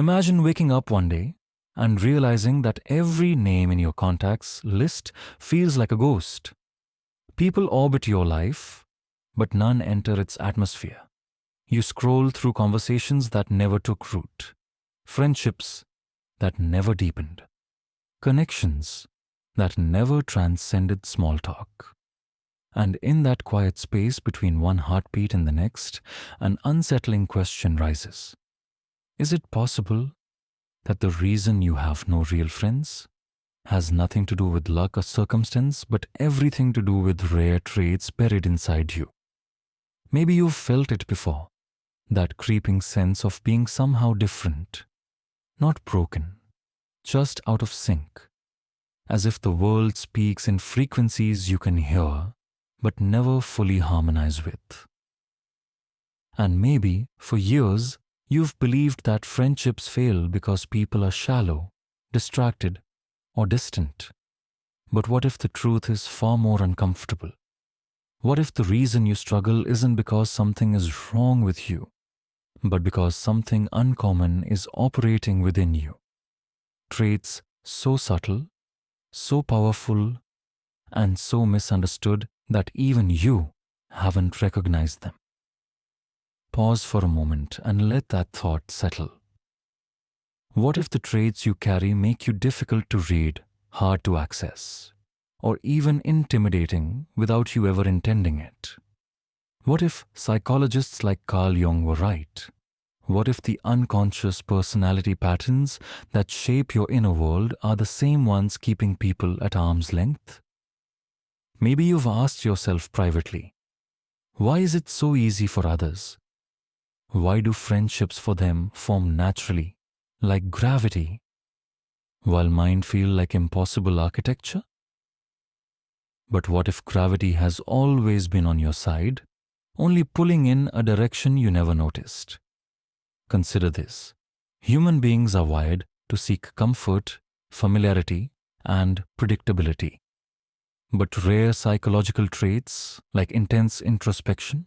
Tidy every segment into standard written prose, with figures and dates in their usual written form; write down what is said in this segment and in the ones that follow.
Imagine waking up one day and realizing that every name in your contacts list feels like a ghost. People orbit your life, but none enter its atmosphere. You scroll through conversations that never took root, friendships that never deepened, connections that never transcended small talk. And in that quiet space between one heartbeat and the next, an unsettling question rises. Is it possible that the reason you have no real friends has nothing to do with luck or circumstance, but everything to do with rare traits buried inside you? Maybe you've felt it before, that creeping sense of being somehow different, not broken, just out of sync, as if the world speaks in frequencies you can hear, but never fully harmonize with. And maybe, for years, you've believed that friendships fail because people are shallow, distracted, or distant. But what if the truth is far more uncomfortable? What if the reason you struggle isn't because something is wrong with you, but because something uncommon is operating within you? Traits so subtle, so powerful, and so misunderstood that even you haven't recognized them. Pause for a moment and let that thought settle. What if the traits you carry make you difficult to read, hard to access, or even intimidating without you ever intending it? What if psychologists like Carl Jung were right? What if the unconscious personality patterns that shape your inner world are the same ones keeping people at arm's length? Maybe you've asked yourself privately, why is it so easy for others? Why do friendships for them form naturally, like gravity, while mine feel like impossible architecture? But what if gravity has always been on your side, only pulling in a direction you never noticed? Consider this. Human beings are wired to seek comfort, familiarity, and predictability. But rare psychological traits like intense introspection,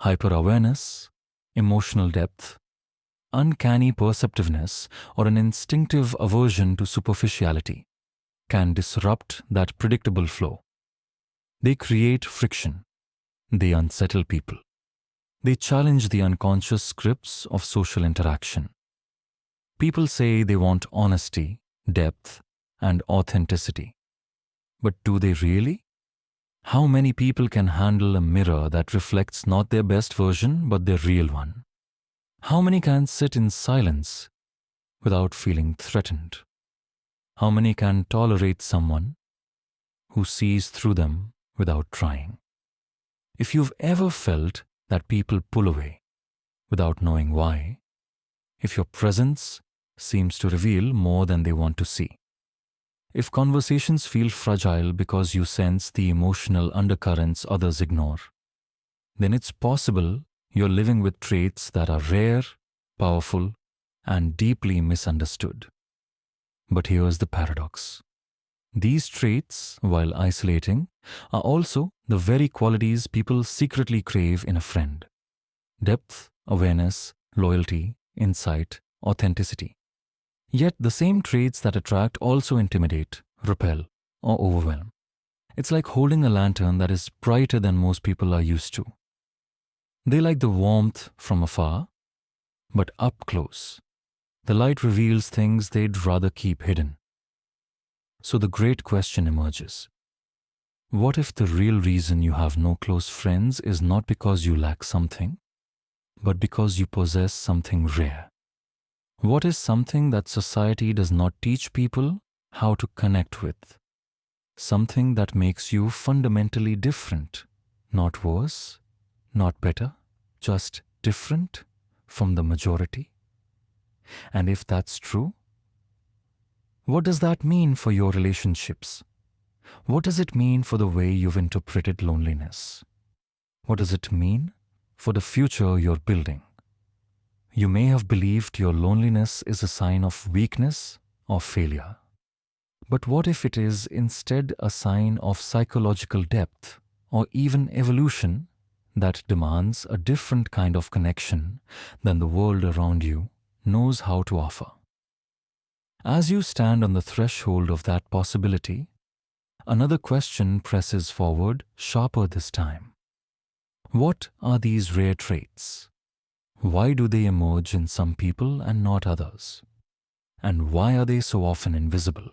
hyper-awareness, emotional depth, uncanny perceptiveness, or an instinctive aversion to superficiality can disrupt that predictable flow. They create friction. They unsettle people. They challenge the unconscious scripts of social interaction. People say they want honesty, depth, and authenticity. But do they really? How many people can handle a mirror that reflects not their best version but their real one? How many can sit in silence without feeling threatened? How many can tolerate someone who sees through them without trying? If you've ever felt that people pull away without knowing why, if your presence seems to reveal more than they want to see, if conversations feel fragile because you sense the emotional undercurrents others ignore, then it's possible you're living with traits that are rare, powerful, and deeply misunderstood. But here's the paradox. These traits, while isolating, are also the very qualities people secretly crave in a friend. Depth, awareness, loyalty, insight, authenticity. Yet the same traits that attract also intimidate, repel, or overwhelm. It's like holding a lantern that is brighter than most people are used to. They like the warmth from afar, but up close, the light reveals things they'd rather keep hidden. So the great question emerges. What if the real reason you have no close friends is not because you lack something, but because you possess something rare? What is something that society does not teach people how to connect with? Something that makes you fundamentally different, not worse, not better, just different from the majority? And if that's true, what does that mean for your relationships? What does it mean for the way you've interpreted loneliness? What does it mean for the future you're building? You may have believed your loneliness is a sign of weakness or failure. But what if it is instead a sign of psychological depth or even evolution that demands a different kind of connection than the world around you knows how to offer. As you stand on the threshold of that possibility, another question presses forward, sharper this time. What are these rare traits? Why do they emerge in some people and not others? And why are they so often invisible,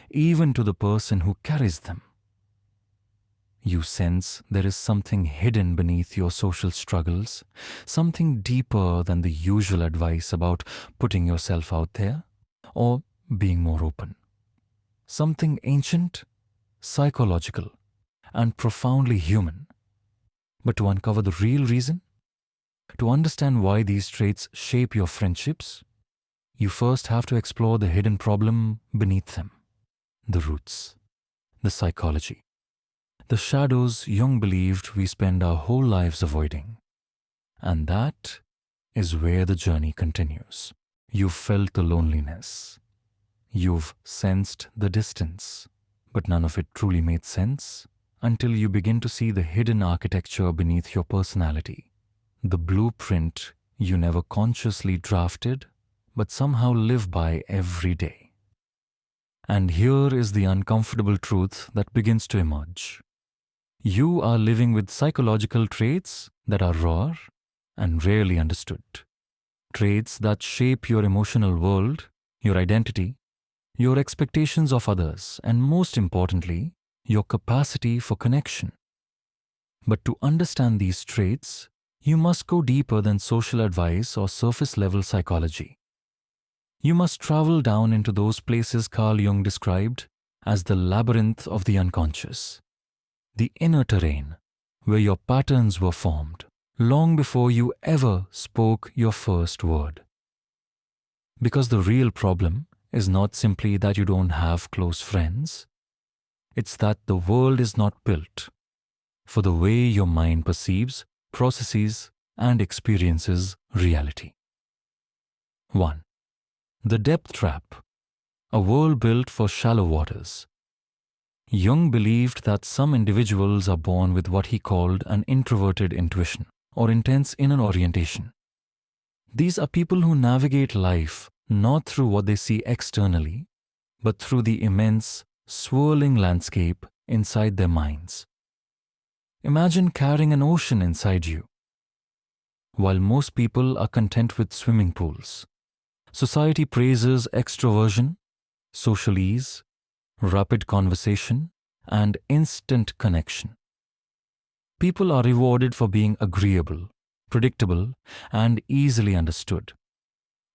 even to the person who carries them? You sense there is something hidden beneath your social struggles, something deeper than the usual advice about putting yourself out there or being more open. Something ancient, psychological, and profoundly human. But to uncover the real reason, to understand why these traits shape your friendships, you first have to explore the hidden problem beneath them, the roots, the psychology, the shadows Jung believed we spend our whole lives avoiding. And that is where the journey continues. You've felt the loneliness. You've sensed the distance, but none of it truly made sense until you begin to see the hidden architecture beneath your personality, the blueprint you never consciously drafted, but somehow live by every day. And here is the uncomfortable truth that begins to emerge. You are living with psychological traits that are raw and rarely understood. Traits that shape your emotional world, your identity, your expectations of others, and most importantly, your capacity for connection. But to understand these traits, you must go deeper than social advice or surface-level psychology. You must travel down into those places Carl Jung described as the labyrinth of the unconscious, the inner terrain where your patterns were formed long before you ever spoke your first word. Because the real problem is not simply that you don't have close friends, it's that the world is not built for the way your mind perceives, processes, and experiences reality. 1. The depth trap, a world built for shallow waters. Jung believed that some individuals are born with what he called an introverted intuition or intense inner orientation. These are people who navigate life not through what they see externally, but through the immense, swirling landscape inside their minds. Imagine carrying an ocean inside you. While most people are content with swimming pools, society praises extroversion, social ease, rapid conversation, and instant connection. People are rewarded for being agreeable, predictable, and easily understood.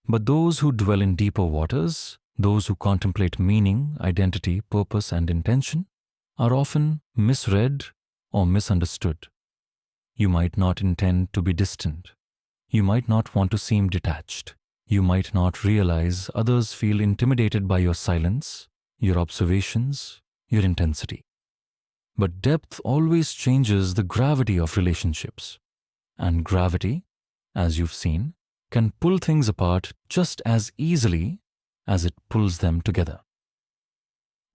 But those who dwell in deeper waters, those who contemplate meaning, identity, purpose, and intention, are often misread or misunderstood. You might not intend to be distant. You might not want to seem detached. You might not realize others feel intimidated by your silence, your observations, your intensity. But depth always changes the gravity of relationships. And gravity, as you've seen, can pull things apart just as easily as it pulls them together.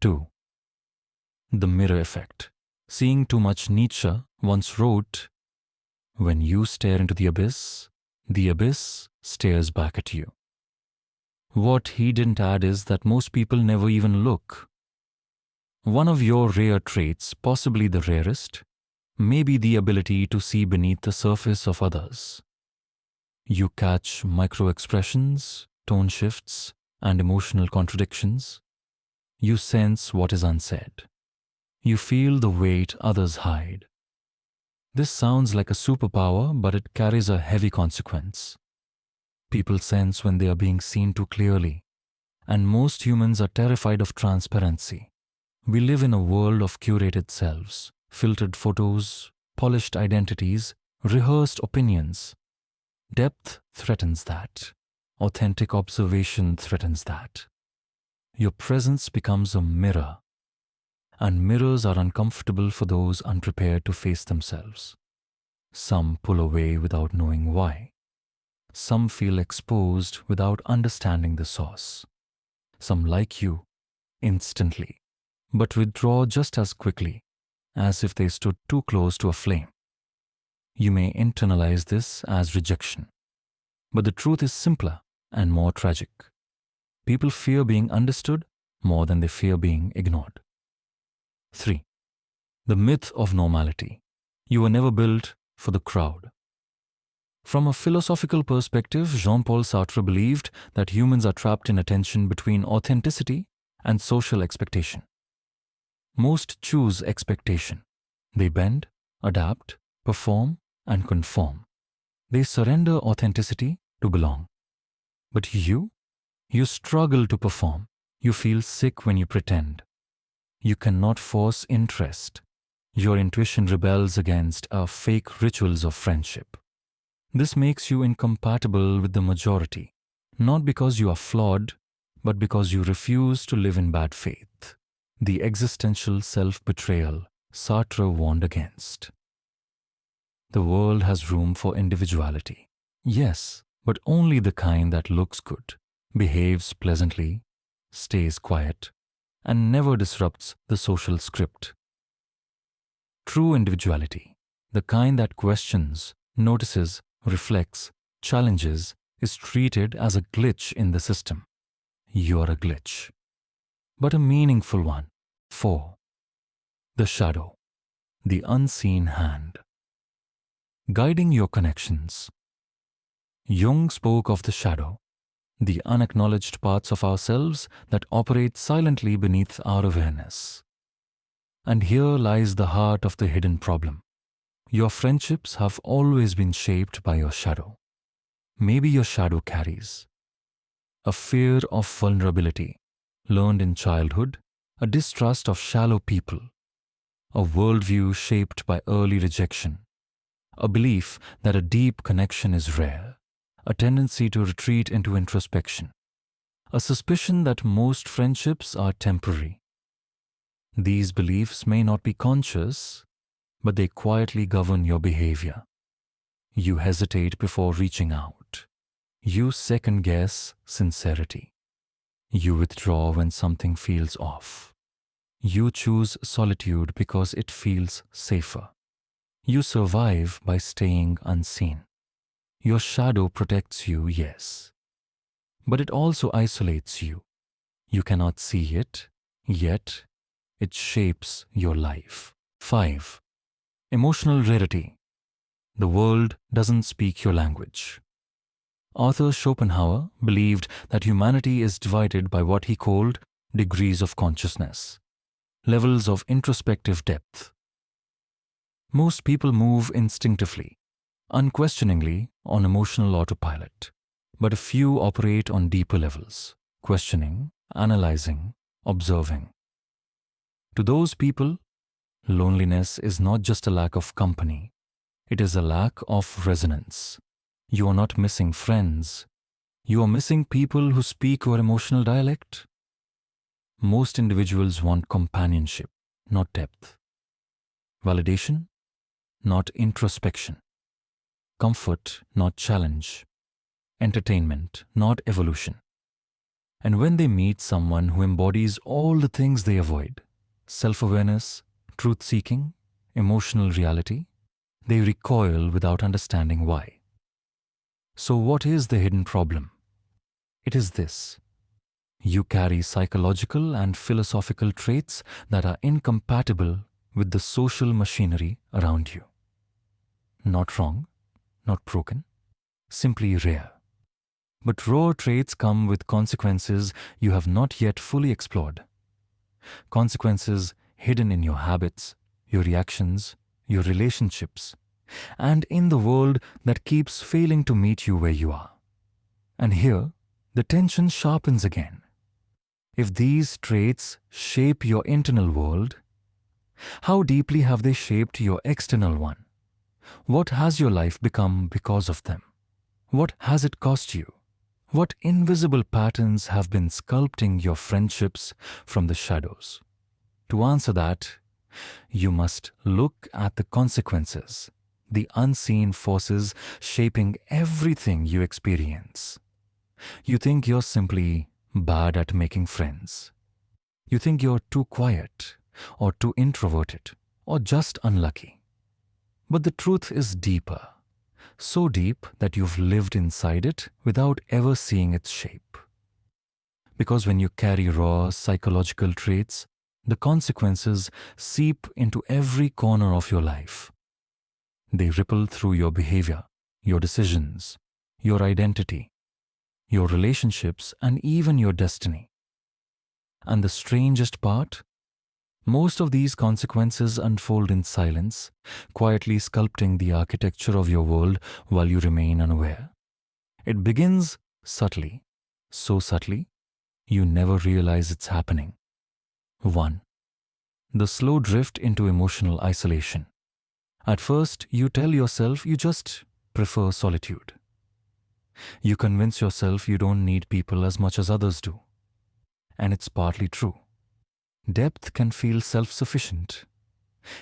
2. The mirror effect. Seeing too much. Nietzsche once wrote, "When you stare into the abyss stares back at you." What he didn't add is that most people never even look. One of your rare traits, possibly the rarest, may be the ability to see beneath the surface of others. You catch micro-expressions, tone shifts, and emotional contradictions. You sense what is unsaid. You feel the weight others hide. This sounds like a superpower, but it carries a heavy consequence. People sense when they are being seen too clearly, and most humans are terrified of transparency. We live in a world of curated selves, filtered photos, polished identities, rehearsed opinions. Depth threatens that. Authentic observation threatens that. Your presence becomes a mirror, and mirrors are uncomfortable for those unprepared to face themselves. Some pull away without knowing why. Some feel exposed without understanding the source. Some like you instantly, but withdraw just as quickly, as if they stood too close to a flame. You may internalize this as rejection, but the truth is simpler and more tragic. People fear being understood more than they fear being ignored. 3. The myth of normality. You were never built for the crowd. From a philosophical perspective, Jean-Paul Sartre believed that humans are trapped in a tension between authenticity and social expectation. Most choose expectation. They bend, adapt, perform, and conform. They surrender authenticity to belong. But you struggle to perform. You feel sick when you pretend. You cannot force interest. Your intuition rebels against fake rituals of friendship. This makes you incompatible with the majority, not because you are flawed, but because you refuse to live in bad faith. The existential self-betrayal Sartre warned against. The world has room for individuality. Yes, but only the kind that looks good, behaves pleasantly, stays quiet, and never disrupts the social script. True individuality, the kind that questions, notices, reflects, challenges, is treated as a glitch in the system. You are a glitch, but a meaningful one. 4. The shadow, the unseen hand. Guiding your connections. Jung spoke of the shadow, the unacknowledged parts of ourselves that operate silently beneath our awareness. And here lies the heart of the hidden problem. Your friendships have always been shaped by your shadow. Maybe your shadow carries a fear of vulnerability, learned in childhood, a distrust of shallow people, a worldview shaped by early rejection, a belief that a deep connection is rare, a tendency to retreat into introspection, a suspicion that most friendships are temporary. These beliefs may not be conscious, but they quietly govern your behavior. You hesitate before reaching out. You second-guess sincerity. You withdraw when something feels off. You choose solitude because it feels safer. You survive by staying unseen. Your shadow protects you, yes, but it also isolates you. You cannot see it, yet it shapes your life. 5. Emotional rarity. The world doesn't speak your language. Arthur Schopenhauer believed that humanity is divided by what he called degrees of consciousness, levels of introspective depth. Most people move instinctively, unquestioningly on emotional autopilot, but a few operate on deeper levels, questioning, analyzing, observing. To those people, loneliness is not just a lack of company, it is a lack of resonance. You are not missing friends, you are missing people who speak your emotional dialect. Most individuals want companionship, not depth. Validation, not introspection. Comfort, not challenge. Entertainment, not evolution. And when they meet someone who embodies all the things they avoid, self-awareness, truth-seeking, emotional reality, they recoil without understanding why. So what is the hidden problem? It is this. You carry psychological and philosophical traits that are incompatible with the social machinery around you. Not wrong, not broken, simply rare. But raw traits come with consequences you have not yet fully explored. Consequences hidden in your habits, your reactions, your relationships, and in the world that keeps failing to meet you where you are. And here, the tension sharpens again. If these traits shape your internal world, how deeply have they shaped your external one? What has your life become because of them? What has it cost you? What invisible patterns have been sculpting your friendships from the shadows? To answer that, you must look at the consequences, the unseen forces shaping everything you experience. You think you're simply bad at making friends. You think you're too quiet, or too introverted, or just unlucky. But the truth is deeper. so deep that you've lived inside it without ever seeing its shape. Because when you carry raw psychological traits, the consequences seep into every corner of your life. They ripple through your behavior, your decisions, your identity, your relationships, and even your destiny. And the strangest part? Most of these consequences unfold in silence, quietly sculpting the architecture of your world while you remain unaware. It begins subtly, so subtly, you never realize it's happening. 1. The slow drift into emotional isolation. At first, you tell yourself you just prefer solitude. You convince yourself you don't need people as much as others do. And it's partly true. Depth can feel self-sufficient.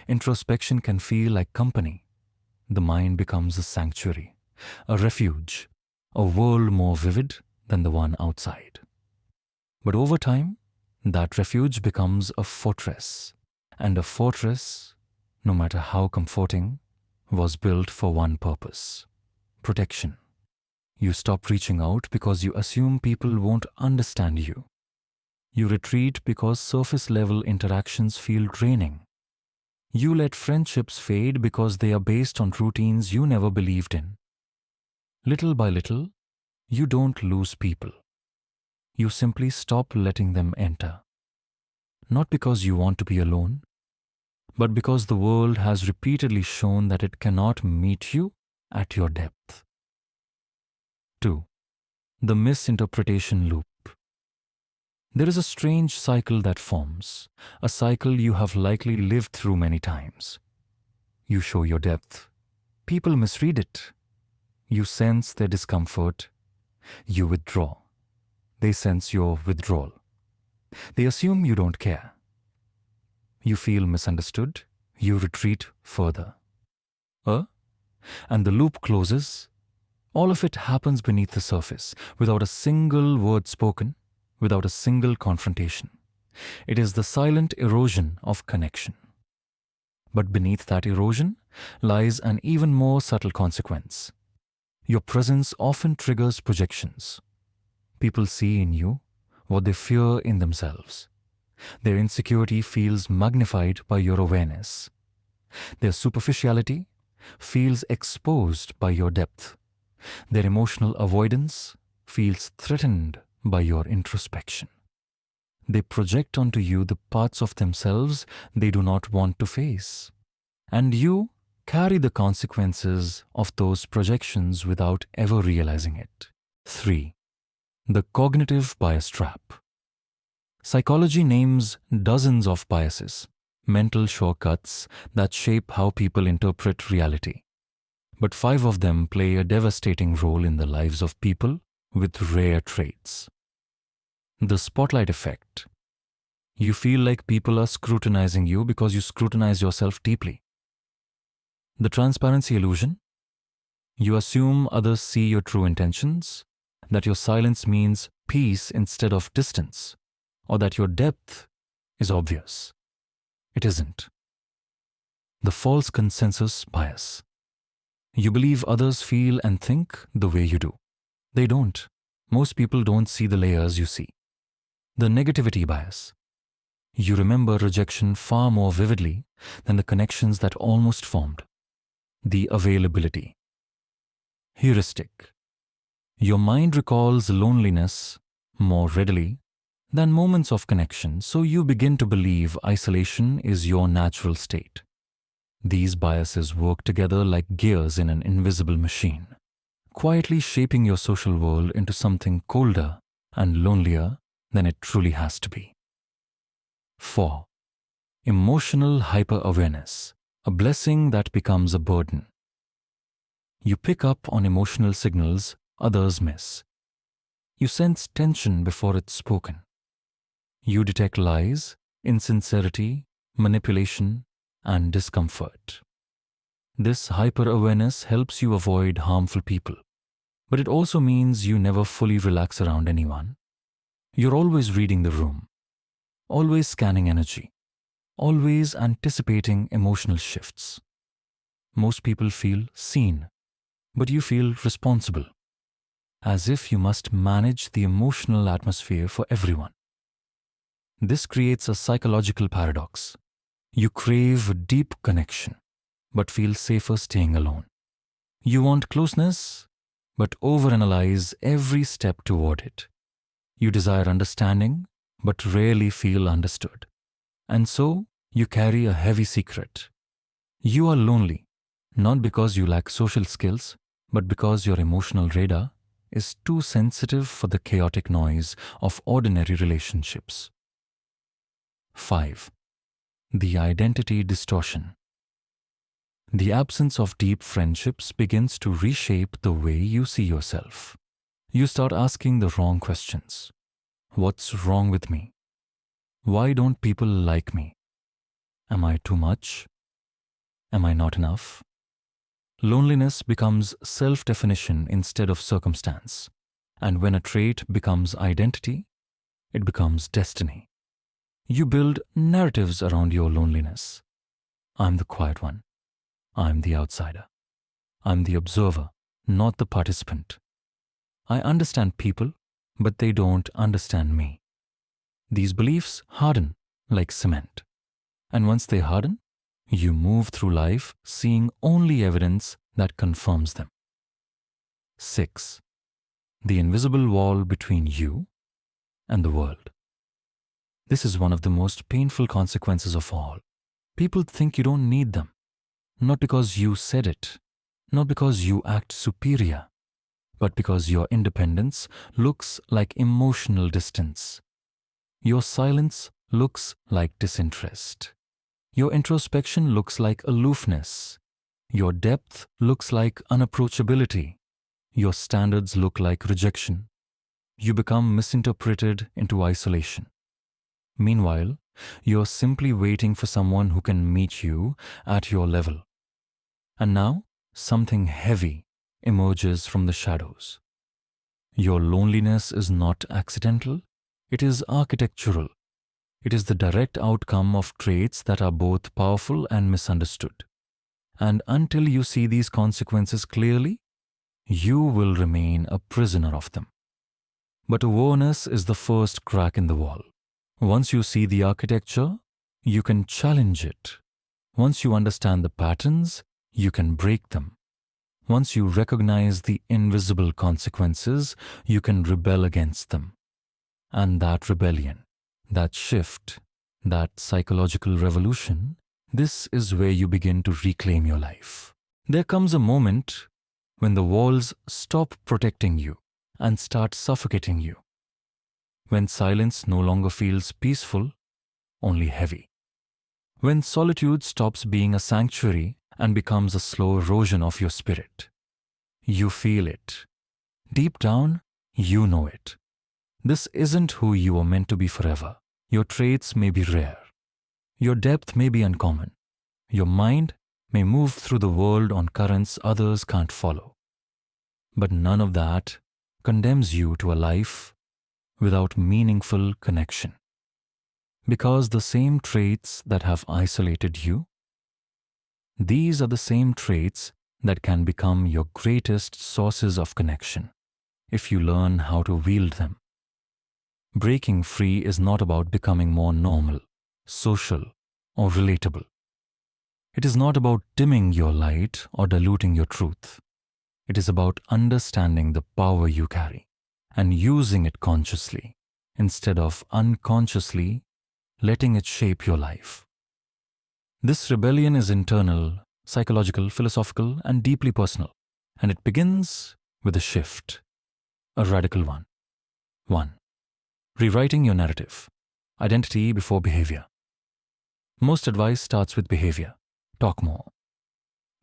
Introspection can feel like company. The mind becomes a sanctuary, a refuge, a world more vivid than the one outside. But over time, that refuge becomes a fortress. And a fortress, no matter how comforting, was built for one purpose: protection. You stop reaching out because you assume people won't understand you. You retreat because surface-level interactions feel draining. You let friendships fade because they are based on routines you never believed in. Little by little, you don't lose people. You simply stop letting them enter. Not because you want to be alone, but because the world has repeatedly shown that it cannot meet you at your depth. 2. The misinterpretation loop. There is a strange cycle that forms, a cycle you have likely lived through many times. You show your depth. People misread it. You sense their discomfort. You withdraw. They sense your withdrawal. They assume you don't care. You feel misunderstood. You retreat further. And the loop closes. All of it happens beneath the surface, without a single word spoken, without a single confrontation. It is the silent erosion of connection. But beneath that erosion lies an even more subtle consequence. Your presence often triggers projections. People see in you what they fear in themselves. Their insecurity feels magnified by your awareness. Their superficiality feels exposed by your depth. Their emotional avoidance feels threatened by your introspection. They project onto you the parts of themselves they do not want to face. And you carry the consequences of those projections without ever realizing it. 3. The cognitive bias trap. Psychology names dozens of biases, mental shortcuts that shape how people interpret reality. But 5 of them play a devastating role in the lives of people with rare traits. The spotlight effect. You feel like people are scrutinizing you because you scrutinize yourself deeply. The transparency illusion. You assume others see your true intentions, that your silence means peace instead of distance, or that your depth is obvious. It isn't. The false consensus bias. You believe others feel and think the way you do. They don't. Most people don't see the layers you see. The negativity bias. You remember rejection far more vividly than the connections that almost formed. The availability. Heuristic. Your mind recalls loneliness more readily than moments of connection, so you begin to believe isolation is your natural state. These biases work together like gears in an invisible machine, quietly shaping your social world into something colder and lonelier than it truly has to be. 4. Emotional hyper-awareness, a blessing that becomes a burden. You pick up on emotional signals others miss. You sense tension before it's spoken. You detect lies, insincerity, manipulation, and discomfort. This hyper-awareness helps you avoid harmful people, but it also means you never fully relax around anyone. You're always reading the room, always scanning energy, always anticipating emotional shifts. Most people feel seen, but you feel responsible, as if you must manage the emotional atmosphere for everyone. This creates a psychological paradox. You crave a deep connection, but feel safer staying alone. You want closeness, but overanalyze every step toward it. You desire understanding, but rarely feel understood. And so, you carry a heavy secret. You are lonely, not because you lack social skills, but because your emotional radar is too sensitive for the chaotic noise of ordinary relationships. 5. The identity distortion. The absence of deep friendships begins to reshape the way you see yourself. You start asking the wrong questions. What's wrong with me? Why don't people like me? Am I too much? Am I not enough? Loneliness becomes self-definition instead of circumstance. And when a trait becomes identity, it becomes destiny. You build narratives around your loneliness. I'm the quiet one. I'm the outsider. I'm the observer, not the participant. I understand people, but they don't understand me. These beliefs harden like cement. And once they harden, you move through life seeing only evidence that confirms them. 6. The invisible wall between you and the world. This is one of the most painful consequences of all. People think you don't need them, not because you said it, not because you act superior, but because your independence looks like emotional distance. Your silence looks like disinterest. Your introspection looks like aloofness. Your depth looks like unapproachability. Your standards look like rejection. You become misinterpreted into isolation. Meanwhile, you're simply waiting for someone who can meet you at your level. And now, something heavy emerges from the shadows. Your loneliness is not accidental, it is architectural. It is the direct outcome of traits that are both powerful and misunderstood. And until you see these consequences clearly, you will remain a prisoner of them. But awareness is the first crack in the wall. Once you see the architecture, you can challenge it. Once you understand the patterns, you can break them. Once you recognize the invisible consequences, you can rebel against them. And that rebellion, that shift, that psychological revolution, this is where you begin to reclaim your life. There comes a moment when the walls stop protecting you and start suffocating you. When silence no longer feels peaceful, only heavy. When solitude stops being a sanctuary and becomes a slow erosion of your spirit. You feel it. Deep down, you know it. This isn't who you are meant to be forever. Your traits may be rare. Your depth may be uncommon. Your mind may move through the world on currents others can't follow. But none of that condemns you to a life without meaningful connection. Because the same traits that have isolated you, these are the same traits that can become your greatest sources of connection if you learn how to wield them. Breaking free is not about becoming more normal, social, or relatable. It is not about dimming your light or diluting your truth. It is about understanding the power you carry and using it consciously instead of unconsciously letting it shape your life. This rebellion is internal, psychological, philosophical, and deeply personal, and it begins with a shift, a radical one. 1. Rewriting your narrative. Identity before behavior. Most advice starts with behavior. Talk more.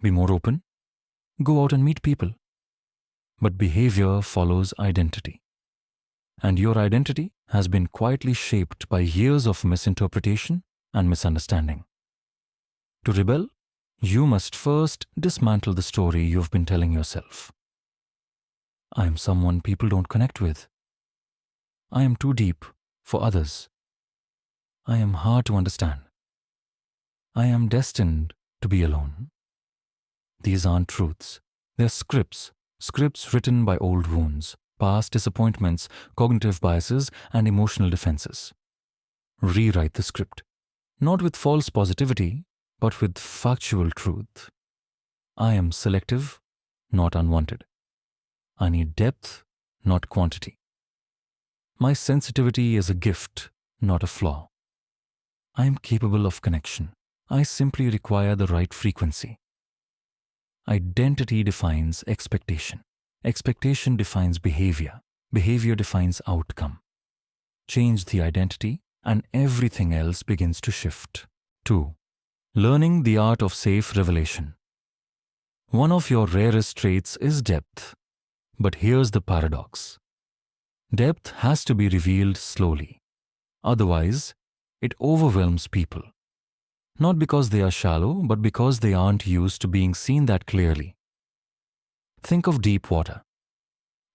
Be more open. Go out and meet people. But behavior follows identity. And your identity has been quietly shaped by years of misinterpretation and misunderstanding. To rebel, you must first dismantle the story you've been telling yourself. I am someone people don't connect with. I am too deep for others. I am hard to understand. I am destined to be alone. These aren't truths. They're scripts written by old wounds, past disappointments, cognitive biases, and emotional defenses. Rewrite the script, not with false positivity, but with factual truth. I am selective, not unwanted. I need depth, not quantity. My sensitivity is a gift, not a flaw. I am capable of connection. I simply require the right frequency. Identity defines expectation. Expectation defines behavior. Behavior defines outcome. Change the identity, and everything else begins to shift. 2. Learning the art of safe revelation. One of your rarest traits is depth. But here's the paradox. Depth has to be revealed slowly. Otherwise, it overwhelms people. Not because they are shallow, but because they aren't used to being seen that clearly. Think of deep water.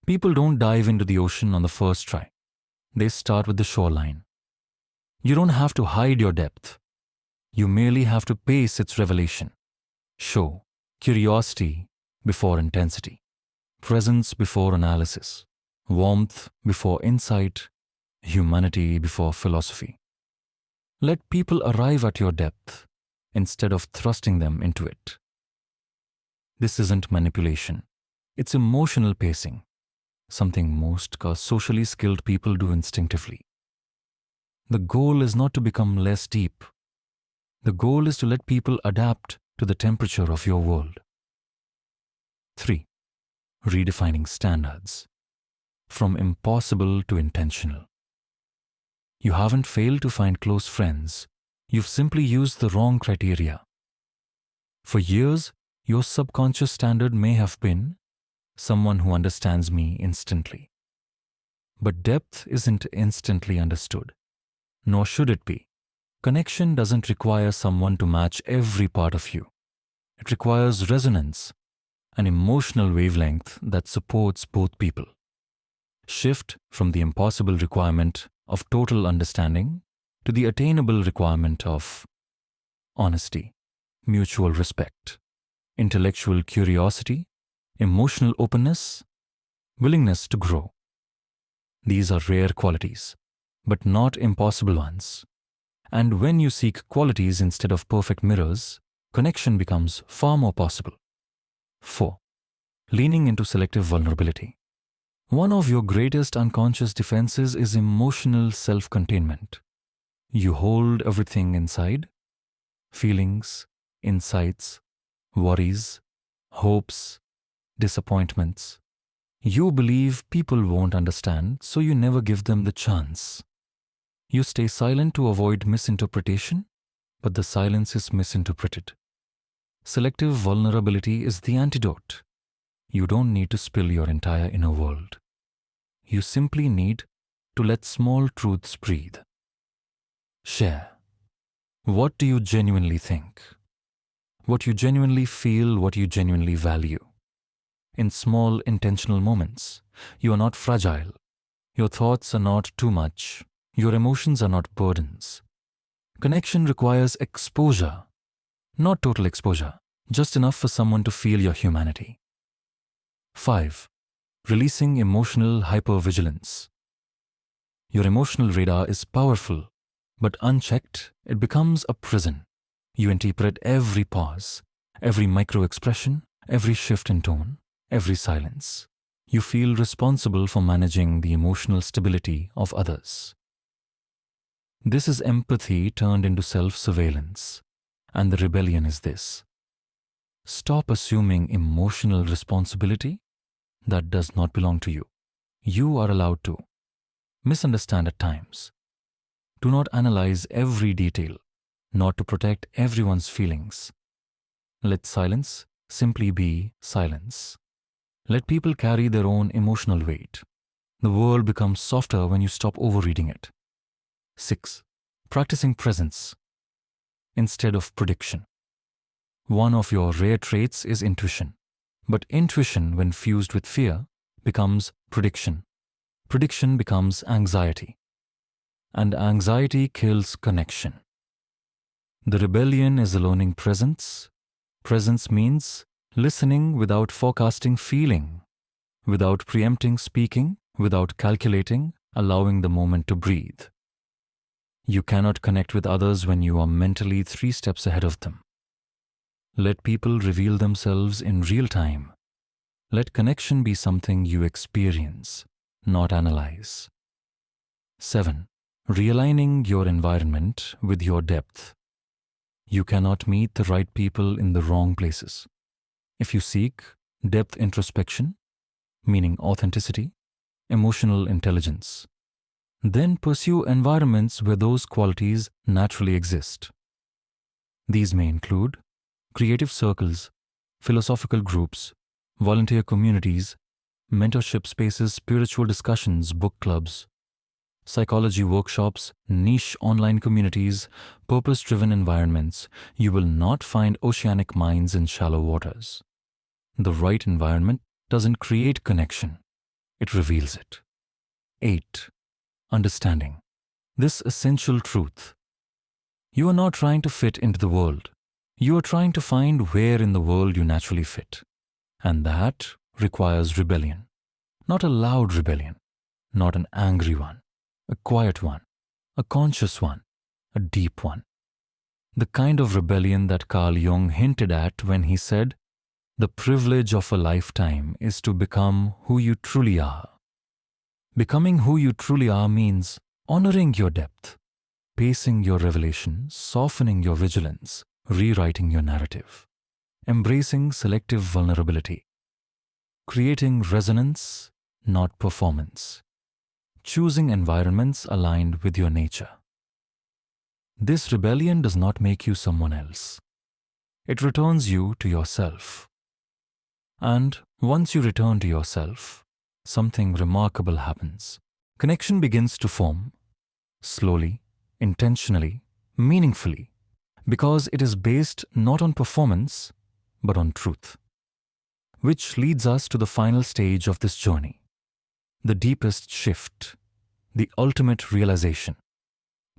People don't dive into the ocean on the first try. They start with the shoreline. You don't have to hide your depth. You merely have to pace its revelation. Show curiosity before intensity, presence before analysis, warmth before insight, humanity before philosophy. Let people arrive at your depth instead of thrusting them into it. This isn't manipulation. It's emotional pacing, something most socially skilled people do instinctively. The goal is not to become less deep. The goal is to let people adapt to the temperature of your world. 3. Redefining standards. From impossible to intentional. You haven't failed to find close friends. You've simply used the wrong criteria. For years, your subconscious standard may have been someone who understands me instantly. But depth isn't instantly understood, nor should it be. Connection doesn't require someone to match every part of you. It requires resonance, an emotional wavelength that supports both people. Shift from the impossible requirement of total understanding to the attainable requirement of honesty, mutual respect, intellectual curiosity, emotional openness, willingness to grow. These are rare qualities, but not impossible ones. And when you seek qualities instead of perfect mirrors, connection becomes far more possible. 4. Leaning into selective vulnerability. One of your greatest unconscious defenses is emotional self-containment. You hold everything inside: feelings, insights, worries, hopes, disappointments. You believe people won't understand, so you never give them the chance. You stay silent to avoid misinterpretation, but the silence is misinterpreted. Selective vulnerability is the antidote. You don't need to spill your entire inner world. You simply need to let small truths breathe. Share. What do you genuinely think? What you genuinely feel, what you genuinely value. In small, intentional moments, you are not fragile. Your thoughts are not too much. Your emotions are not burdens. Connection requires exposure, not total exposure, just enough for someone to feel your humanity. 5. Releasing emotional hypervigilance. Your emotional radar is powerful, but unchecked, it becomes a prison. You interpret every pause, every micro-expression, every shift in tone, every silence. You feel responsible for managing the emotional stability of others. This is empathy turned into self-surveillance, and the rebellion is this. Stop assuming emotional responsibility that does not belong to you. You are allowed to misunderstand at times. Do not analyze every detail, not to protect everyone's feelings. Let silence simply be silence. Let people carry their own emotional weight. The world becomes softer when you stop overreading it. 6. Practicing presence instead of prediction. One of your rare traits is intuition. But intuition, when fused with fear, becomes prediction. Prediction becomes anxiety. And anxiety kills connection. The rebellion is aloning presence. Presence means listening without forecasting feeling, without preempting speaking, without calculating, allowing the moment to breathe. You cannot connect with others when you are mentally 3 steps ahead of them. Let people reveal themselves in real time. Let connection be something you experience, not analyze. 7. Realigning your environment with your depth. You cannot meet the right people in the wrong places. If you seek depth introspection, meaning authenticity, emotional intelligence, then pursue environments where those qualities naturally exist. These may include creative circles, philosophical groups, volunteer communities, mentorship spaces, spiritual discussions, book clubs, psychology workshops, niche online communities, purpose-driven environments. You will not find oceanic minds in shallow waters. The right environment doesn't create connection, it reveals it. 8. Understanding this essential truth. You are not trying to fit into the world. You are trying to find where in the world you naturally fit. And that requires rebellion. Not a loud rebellion, not an angry one, a quiet one, a conscious one, a deep one. The kind of rebellion that Carl Jung hinted at when he said, "The privilege of a lifetime is to become who you truly are." Becoming who you truly are means honoring your depth, pacing your revelation, softening your vigilance, rewriting your narrative, embracing selective vulnerability, creating resonance, not performance, choosing environments aligned with your nature. This rebellion does not make you someone else. It returns you to yourself. And once you return to yourself, something remarkable happens. Connection begins to form, slowly, intentionally, meaningfully, because it is based not on performance, but on truth. Which leads us to the final stage of this journey, the deepest shift, the ultimate realization,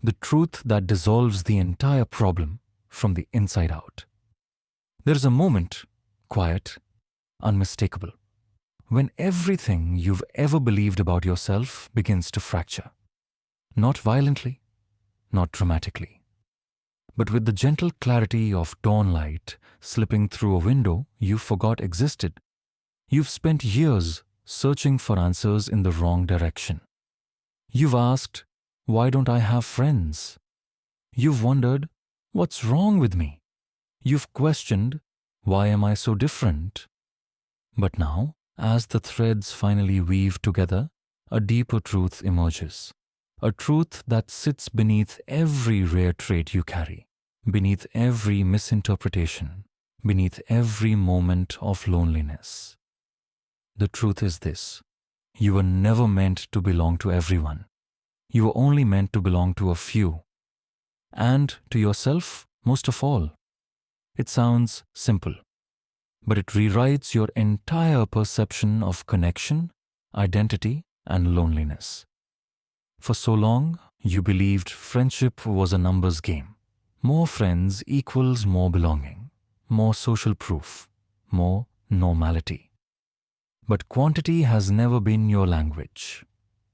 the truth that dissolves the entire problem from the inside out. There is a moment, quiet, unmistakable, when everything you've ever believed about yourself begins to fracture. Not violently, not dramatically, but with the gentle clarity of dawn light slipping through a window you forgot existed. You've spent years searching for answers in the wrong direction. You've asked, "Why don't I have friends?" You've wondered, "What's wrong with me?" You've questioned, "Why am I so different?" But now, as the threads finally weave together, a deeper truth emerges. A truth that sits beneath every rare trait you carry, beneath every misinterpretation, beneath every moment of loneliness. The truth is this: you were never meant to belong to everyone. You were only meant to belong to a few. And to yourself, most of all. It sounds simple, but it rewrites your entire perception of connection, identity, and loneliness. For so long, you believed friendship was a numbers game. More friends equals more belonging, more social proof, more normality. But quantity has never been your language.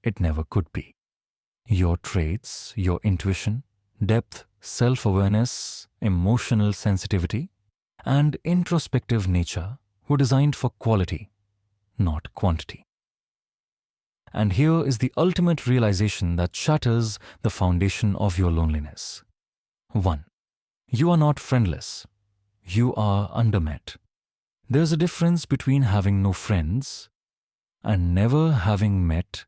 It never could be. Your traits, your intuition, depth, self-awareness, emotional sensitivity, and introspective nature were designed for quality, not quantity. And here is the ultimate realization that shatters the foundation of your loneliness. 1. You are not friendless. You are undermet. There's a difference between having no friends and never having met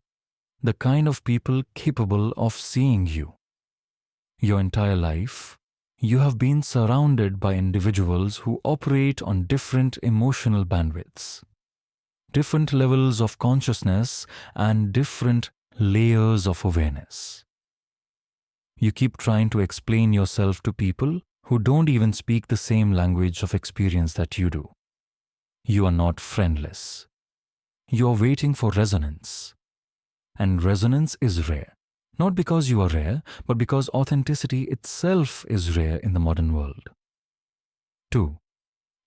the kind of people capable of seeing you. Your entire life, you have been surrounded by individuals who operate on different emotional bandwidths, different levels of consciousness, and different layers of awareness. You keep trying to explain yourself to people who don't even speak the same language of experience that you do. You are not friendless. You are waiting for resonance. And resonance is rare. Not because you are rare, but because authenticity itself is rare in the modern world. 2.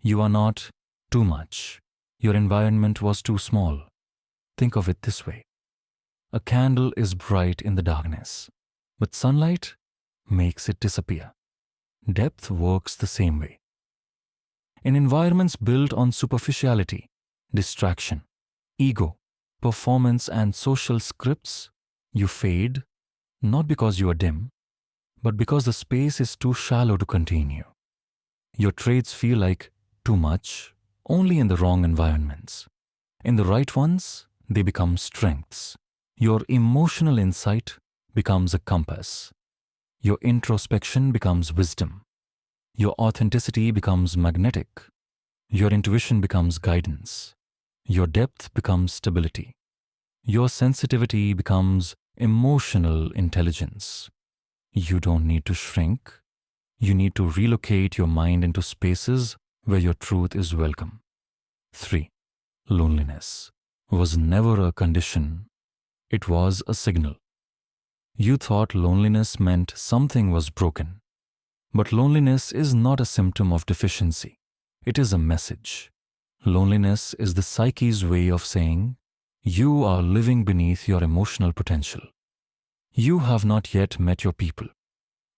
You are not too much. Your environment was too small. Think of it this way. A candle is bright in the darkness, but sunlight makes it disappear. Depth works the same way. In environments built on superficiality, distraction, ego, performance, and social scripts, you fade, not because you are dim, but because the space is too shallow to contain you. Your traits feel like too much only in the wrong environments. In the right ones, they become strengths. Your emotional insight becomes a compass. Your introspection becomes wisdom. Your authenticity becomes magnetic. Your intuition becomes guidance. Your depth becomes stability. Your sensitivity becomes emotional intelligence. You don't need to shrink. You need to relocate your mind into spaces where your truth is welcome. 3. Loneliness was never a condition. It was a signal. You thought loneliness meant something was broken. But loneliness is not a symptom of deficiency. It is a message. Loneliness is the psyche's way of saying, you are living beneath your emotional potential. You have not yet met your people.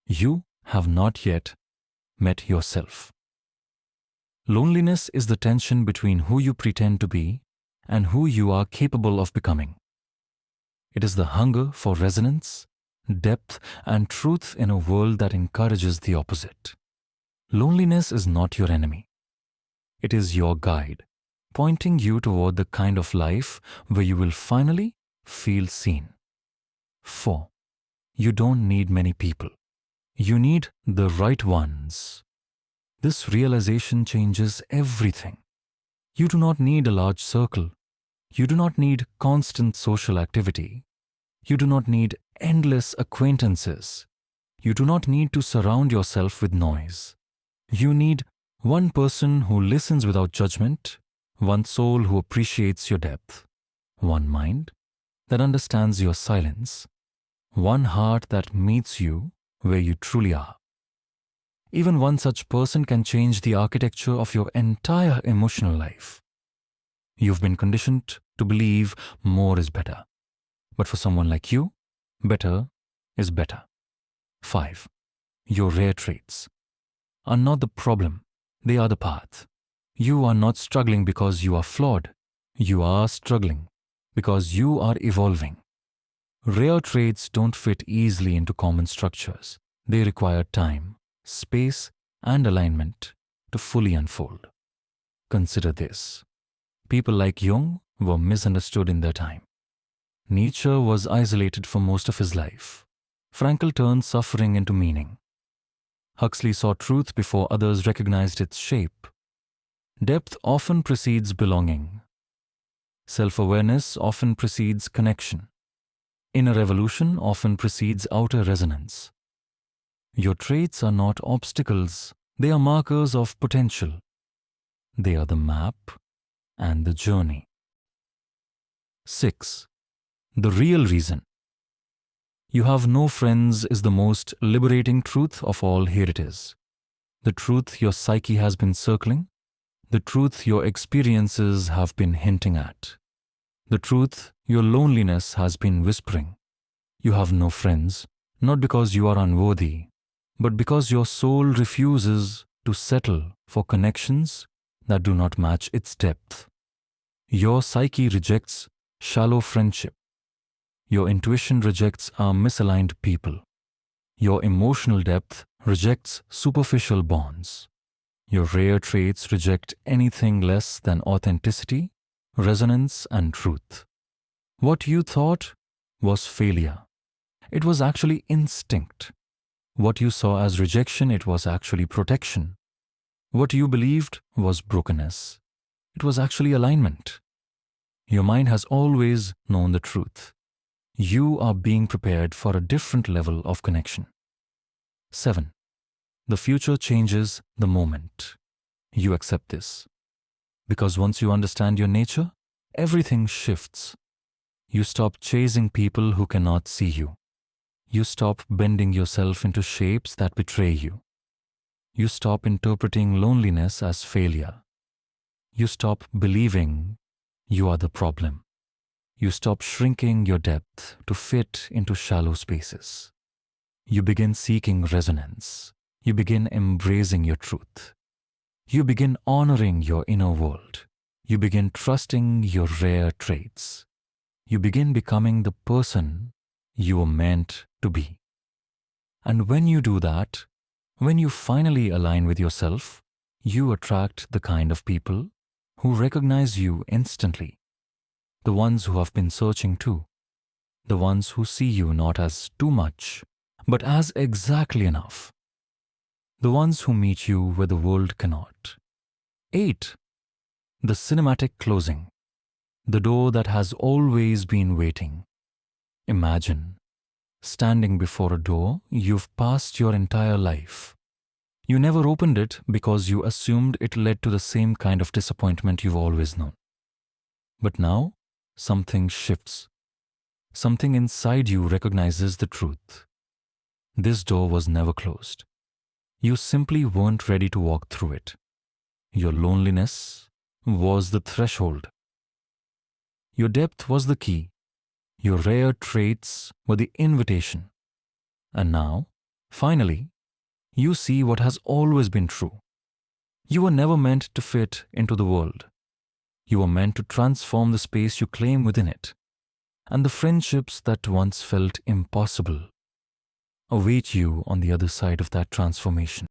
You have not yet met yourself. Loneliness is the tension between who you pretend to be and who you are capable of becoming. It is the hunger for resonance, depth, and truth in a world that encourages the opposite. Loneliness is not your enemy. It is your guide, pointing you toward the kind of life where you will finally feel seen. 4. You don't need many people. You need the right ones. This realization changes everything. You do not need a large circle. You do not need constant social activity. You do not need endless acquaintances. You do not need to surround yourself with noise. You need one person who listens without judgment, one soul who appreciates your depth, one mind that understands your silence, one heart that meets you where you truly are. Even one such person can change the architecture of your entire emotional life. You've been conditioned to believe more is better. But for someone like you, better is better. 5. Your rare traits are not the problem. They are the path. You are not struggling because you are flawed. You are struggling because you are evolving. Rare traits don't fit easily into common structures. They require time, space, and alignment to fully unfold. Consider this. People like Jung were misunderstood in their time. Nietzsche was isolated for most of his life. Frankl turned suffering into meaning. Huxley saw truth before others recognized its shape. Depth often precedes belonging. Self-awareness often precedes connection. Inner evolution often precedes outer resonance. Your traits are not obstacles. They are markers of potential. They are the map and the journey. 6. The real reason you have no friends is the most liberating truth of all. Here it is. The truth your psyche has been circling, the truth your experiences have been hinting at, the truth your loneliness has been whispering. You have no friends, not because you are unworthy, but because your soul refuses to settle for connections that do not match its depth. Your psyche rejects shallow friendship. Your intuition rejects misaligned people. Your emotional depth rejects superficial bonds. Your rare traits reject anything less than authenticity, resonance, and truth. What you thought was failure. It was actually instinct. What you saw as rejection, it was actually protection. What you believed was brokenness. It was actually alignment. Your mind has always known the truth. You are being prepared for a different level of connection. 7. The future changes the moment you accept this. Because once you understand your nature, everything shifts. You stop chasing people who cannot see you. You stop bending yourself into shapes that betray you. You stop interpreting loneliness as failure. You stop believing you are the problem. You stop shrinking your depth to fit into shallow spaces. You begin seeking resonance. You begin embracing your truth. You begin honoring your inner world. You begin trusting your rare traits. You begin becoming the person you were meant to be. And when you do that, when you finally align with yourself, you attract the kind of people who recognize you instantly, the ones who have been searching too, the ones who see you not as too much, but as exactly enough, the ones who meet you where the world cannot. 8. The cinematic closing, the door that has always been waiting. Imagine standing before a door you've passed your entire life. You never opened it because you assumed it led to the same kind of disappointment you've always known. But now, something shifts. Something inside you recognizes the truth. This door was never closed. You simply weren't ready to walk through it. Your loneliness was the threshold. Your depth was the key. Your rare traits were the invitation. And now, finally, you see what has always been true. You were never meant to fit into the world. You were meant to transform the space you claim within it. And the friendships that once felt impossible await you on the other side of that transformation.